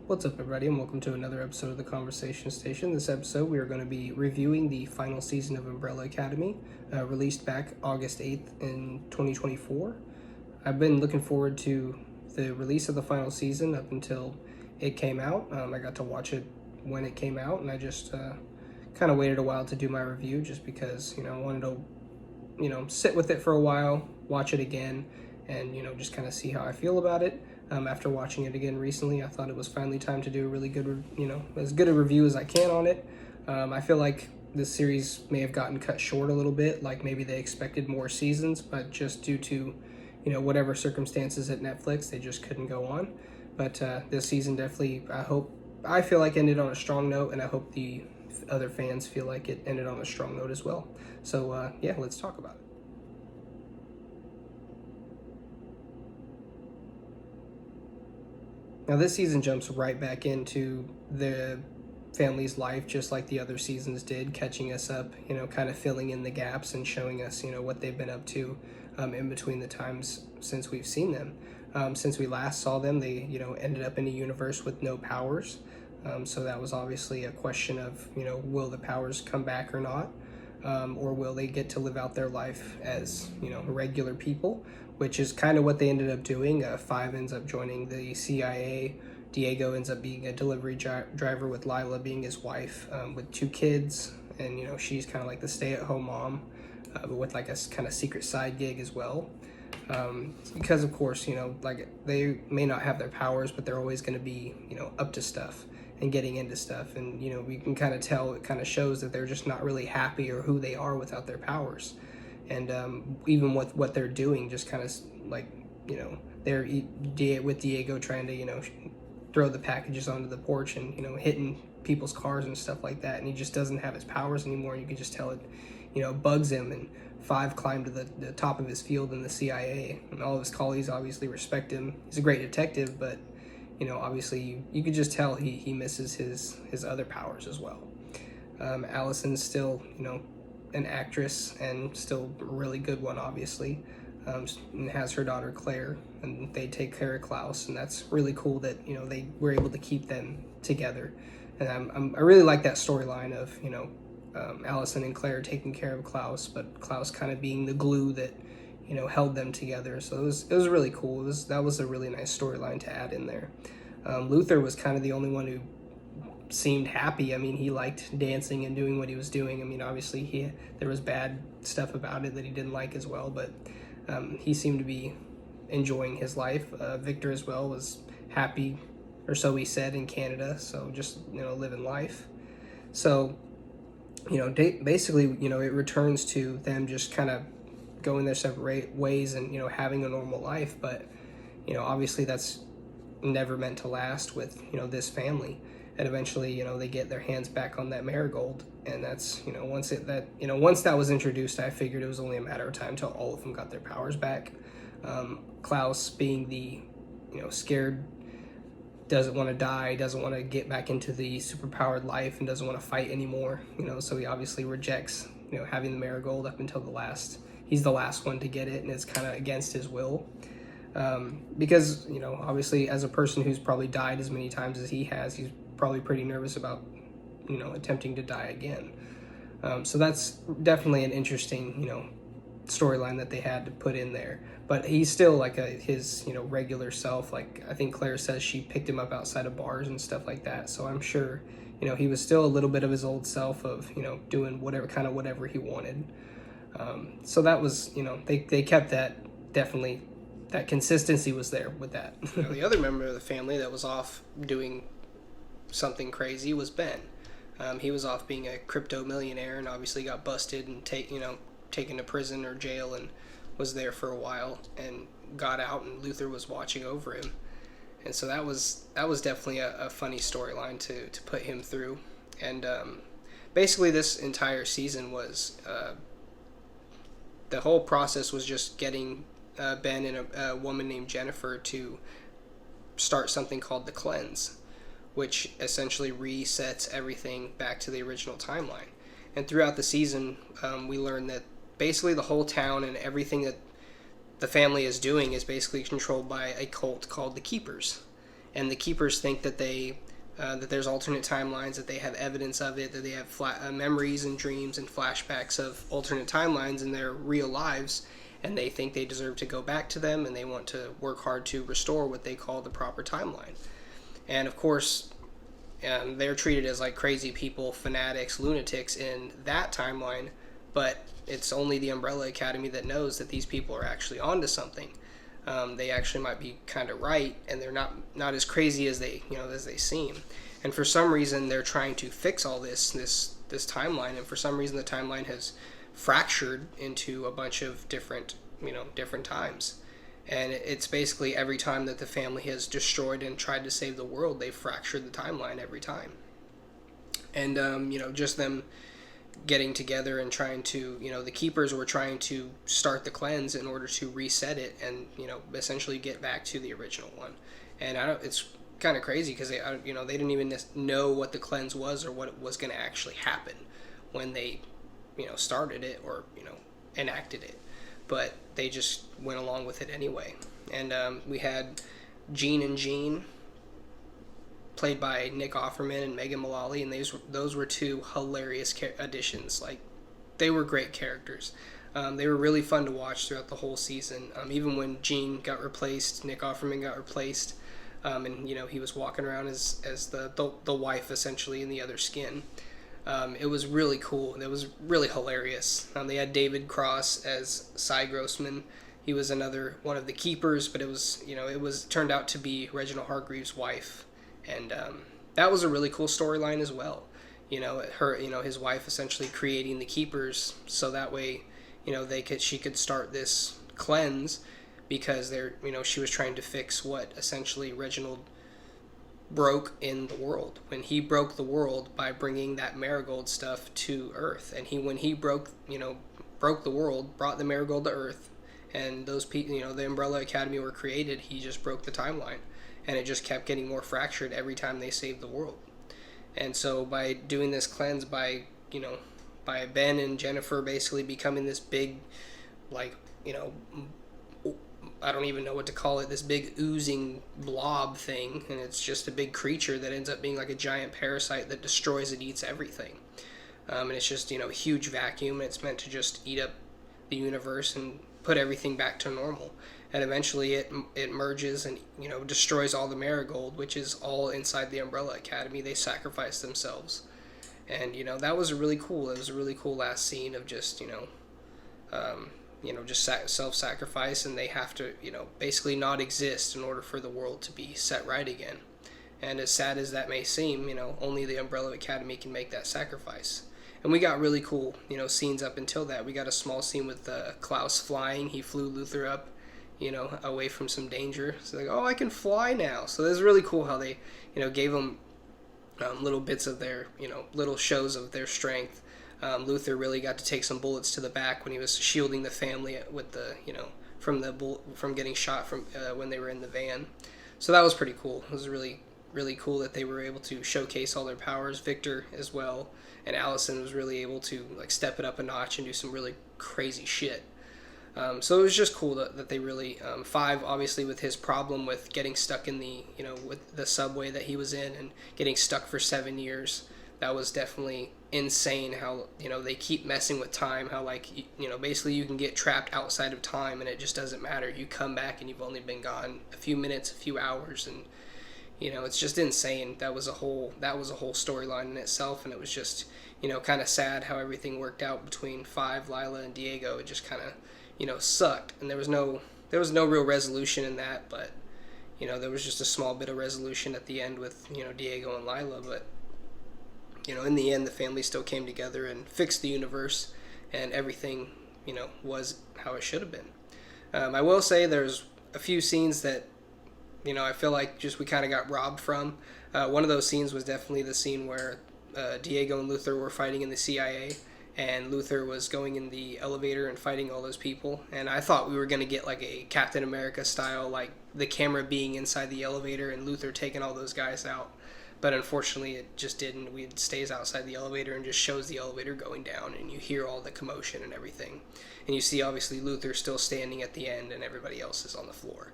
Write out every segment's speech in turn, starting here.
What's up, everybody, and welcome to another episode of the Conversation Station. This episode, we are going to be reviewing the final season of Umbrella Academy, released back August 8th in 2024. I've been looking forward to the release of the final season up until it came out. I got to watch it when it came out, and I just kind of waited a while to do my review just because, I wanted to, sit with it for a while, watch it again, and, just kind of see how I feel about it. After watching it again recently, I thought it was finally time to do a really good, as good a review as I can on it. I feel like this series may have gotten cut short a little bit, like maybe they expected more seasons, but just due to, whatever circumstances at Netflix, they just couldn't go on. But this season definitely, I feel like ended on a strong note, and I hope the other fans feel like it ended on a strong note as well. So yeah, let's talk about it. Now, this season jumps right back into the family's life, just like the other seasons did, catching us up, kind of filling in the gaps and showing us, what they've been up to in between the times since we've seen them. Since we last saw them, they, ended up in a universe with no powers. So that was obviously a question of, will the powers come back or not? Or will they get to live out their life as, regular people, which is kind of what they ended up doing. Five ends up joining the CIA. Diego ends up being a delivery driver with Lila being his wife, with two kids, and she's kind of like the stay-at-home mom, but with like a kind of secret side gig as well. Because of course, like they may not have their powers, but they're always going to be, up to stuff and getting into stuff, and we can kind of tell, it kind of shows that they're just not really happy or who they are without their powers. And even with what they're doing, just kind of like, they're with Diego trying to, throw the packages onto the porch and, hitting people's cars and stuff like that. And he just doesn't have his powers anymore. You can just tell it, bugs him. And Five climbed to the top of his field in the CIA. And all of his colleagues obviously respect him. He's a great detective, but, obviously you could just tell he misses his other powers as well. Allison's still, an actress, and still a really good one, obviously, and has her daughter Claire, and they take care of Klaus, and that's really cool that they were able to keep them together. And I really like that storyline of Allison and Claire taking care of Klaus, but Klaus kind of being the glue that held them together. So it was really cool. That was a really nice storyline to add in there. Luther was kind of the only one who seemed happy. I mean, he liked dancing and doing what he was doing. I mean, obviously there was bad stuff about it that he didn't like as well, but he seemed to be enjoying his life. Victor as well was happy, or so he said, in Canada, so just living life. So basically it returns to them just kind of going their separate ways and having a normal life, but obviously that's never meant to last with this family. And eventually, they get their hands back on that marigold, and that's once that was introduced, I figured it was only a matter of time till all of them got their powers back. Klaus being the scared, doesn't want to die, doesn't want to get back into the superpowered life, and doesn't want to fight anymore. So he obviously rejects having the marigold up until he's the last one to get it, and it's kind of against his will. Because obviously, as a person who's probably died as many times as he has, he's probably pretty nervous about attempting to die again. So that's definitely an interesting storyline that they had to put in there. But he's still like his regular self. Like, I think Claire says she picked him up outside of bars and stuff like that. So I'm sure he was still a little bit of his old self of doing whatever he wanted. So that was they kept that. Definitely that consistency was there with that. The other member of the family that was off doing something crazy was Ben. He was off being a crypto millionaire, and obviously got busted and taken to prison or jail, and was there for a while and got out, and Luther was watching over him. And so that was definitely a funny storyline to put him through. And basically this entire season was the whole process was just getting Ben and a woman named Jennifer to start something called the Cleanse, which essentially resets everything back to the original timeline. And throughout the season, we learn that basically the whole town and everything that the family is doing is basically controlled by a cult called the Keepers. and the keepers think that that there's alternate timelines, that they have evidence of it, that they have memories and dreams and flashbacks of alternate timelines in their real lives, and they think they deserve to go back to them, and they want to work hard to restore what they call the proper timeline. And of course, they're treated as like crazy people, fanatics, lunatics in that timeline, but it's only the Umbrella Academy that knows that these people are actually onto something. They actually might be kind of right, and they're not as crazy as they seem. And for some reason, they're trying to fix all this timeline, and for some reason, the timeline has fractured into a bunch of different times. And it's basically every time that the family has destroyed and tried to save the world, they've fractured the timeline every time. And just them getting together and trying to, the keepers were trying to start the cleanse in order to reset it and, essentially get back to the original one. And it's kind of crazy because they didn't even know what the cleanse was or what was going to actually happen when they, started it or, enacted it. But they just went along with it anyway. And we had Gene and Jean, played by Nick Offerman and Megan Mullally, and those were two hilarious additions. Like, they were great characters. They were really fun to watch throughout the whole season. Even when Gene got replaced, Nick Offerman got replaced, and he was walking around as the wife essentially in the other skin. It was really cool. It was really hilarious. They had David Cross as Cy Grossman. He was another one of the keepers, but it turned out to be Reginald Hargreaves' wife. And that was a really cool storyline as well. His wife essentially creating the keepers so that way, she could start this cleanse because she was trying to fix what essentially Reginald broke in the world. When he broke the world by bringing that marigold stuff to Earth, and when he broke the world, brought the marigold to Earth, and those people, the Umbrella Academy were created, he just broke the timeline. And it just kept getting more fractured every time they saved the world. And so by doing this cleanse, by Ben and Jennifer basically becoming this big, I don't even know what to call it, this big oozing blob thing, and it's just a big creature that ends up being like a giant parasite that destroys and eats everything. And it's just, a huge vacuum, and it's meant to just eat up the universe and put everything back to normal. And eventually it merges and, destroys all the marigold, which is all inside the Umbrella Academy. They sacrifice themselves. And, that was really cool. It was a really cool last scene of just, just self-sacrifice, and they have to, basically not exist in order for the world to be set right again. And as sad as that may seem, only the Umbrella Academy can make that sacrifice. And we got really cool, scenes up until that. We got a small scene with Klaus flying. He flew Luther up, away from some danger. So like, oh, I can fly now. So it was really cool how they, gave them little bits of their, little shows of their strength. Luther really got to take some bullets to the back when he was shielding the family with the, from getting shot from when they were in the van. So that was pretty cool. It was really, really cool that they were able to showcase all their powers. Victor as well, and Allison was really able to step it up a notch and do some really crazy shit. So it was just cool that they really, Five, obviously, with his problem with getting stuck in the, with the subway that he was in and getting stuck for 7 years, that was definitely insane how, they keep messing with time, how, basically you can get trapped outside of time and it just doesn't matter. You come back and you've only been gone a few minutes, a few hours, and, it's just insane. That was a whole storyline in itself, and it was just, kind of sad how everything worked out between Five, Lila, and Diego. It just kind of, sucked, and there was no real resolution in that, but, there was just a small bit of resolution at the end with, Diego and Lila, but, in the end, the family still came together and fixed the universe, and everything, was how it should have been. I will say there's a few scenes that, I feel like just we kind of got robbed from. One of those scenes was definitely the scene where Diego and Luther were fighting in the CIA, and Luther was going in the elevator and fighting all those people, and I thought we were going to get a Captain America style, the camera being inside the elevator and Luther taking all those guys out, but unfortunately it just didn't. It stays outside the elevator and just shows the elevator going down, and you hear all the commotion and everything, and you see obviously Luther still standing at the end and everybody else is on the floor.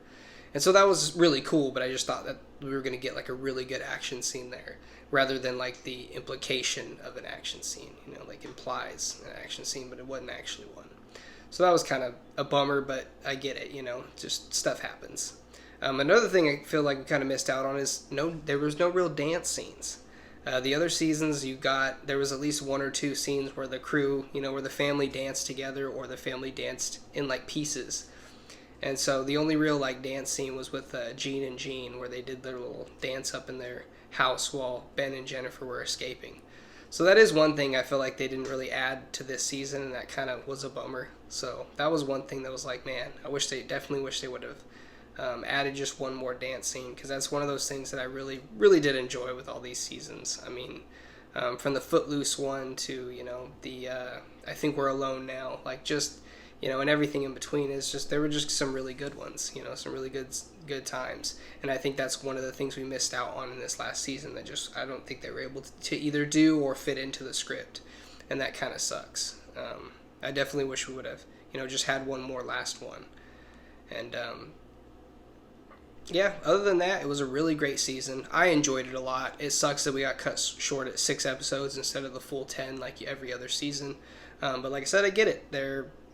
And so that was really cool, but I just thought that we were going to get like a really good action scene there rather than like the implication of an action scene, you know, like implies an action scene, but it wasn't actually one. So that was kind of a bummer, but I get it, you know, just stuff happens. Another thing I feel like we kind of missed out on is there was no real dance scenes. The other seasons, there was at least one or two scenes where the crew, you know, where the family danced together or the family danced in like pieces. And so the only real like dance scene was with Gene and Jean, where they did their little dance up in their house while Ben and Jennifer were escaping. So that is one thing I feel like they didn't really add to this season, and that kind of was a bummer. So that was one thing that was like, man, definitely wish they would have added just one more dance scene, because that's one of those things that I really, really did enjoy with all these seasons. I mean, from the Footloose one to, you know, the I Think We're Alone Now, like just, you know, and everything in between is just, there were just some really good ones, you know, some really good times. And I think that's one of the things we missed out on in this last season that just, I don't think they were able to either do or fit into the script. And that kind of sucks. I definitely wish we would have, you know, just had one more last one. And, yeah, other than that, it was a really great season. I enjoyed it a lot. It sucks that we got cut short at 6 episodes instead of the full 10 like every other season. But like I said, I get it.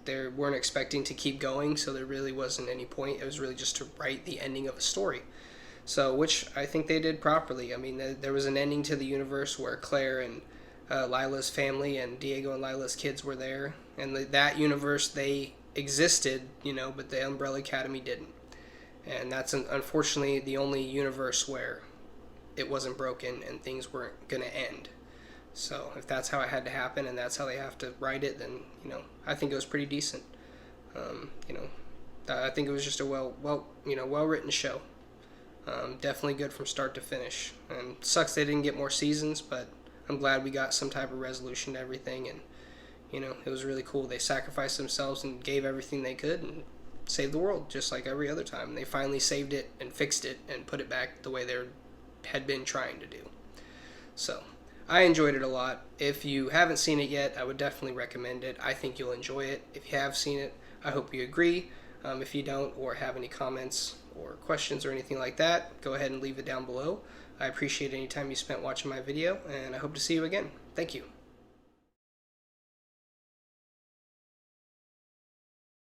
They weren't expecting to keep going, so there really wasn't any point. It was really just to write the ending of a story. So, which I think they did properly. I mean, there was an ending to the universe where Claire and Lila's family and Diego and Lila's kids were there. And that universe, they existed, you know, but the Umbrella Academy didn't. And that's unfortunately the only universe where it wasn't broken and things weren't going to end. So if that's how it had to happen and that's how they have to write it, then, you know, I think it was pretty decent. You know, I think it was just a well-written show. Definitely good from start to finish. And sucks they didn't get more seasons, but I'm glad we got some type of resolution to everything. And, you know, it was really cool. They sacrificed themselves and gave everything they could and saved the world just like every other time. They finally saved it and fixed it and put it back the way they had been trying to do. So I enjoyed it a lot. If you haven't seen it yet, I would definitely recommend it. I think you'll enjoy it. If you have seen it, I hope you agree. If you don't or have any comments or questions or anything like that, go ahead and leave it down below. I appreciate any time you spent watching my video, and I hope to see you again. Thank you.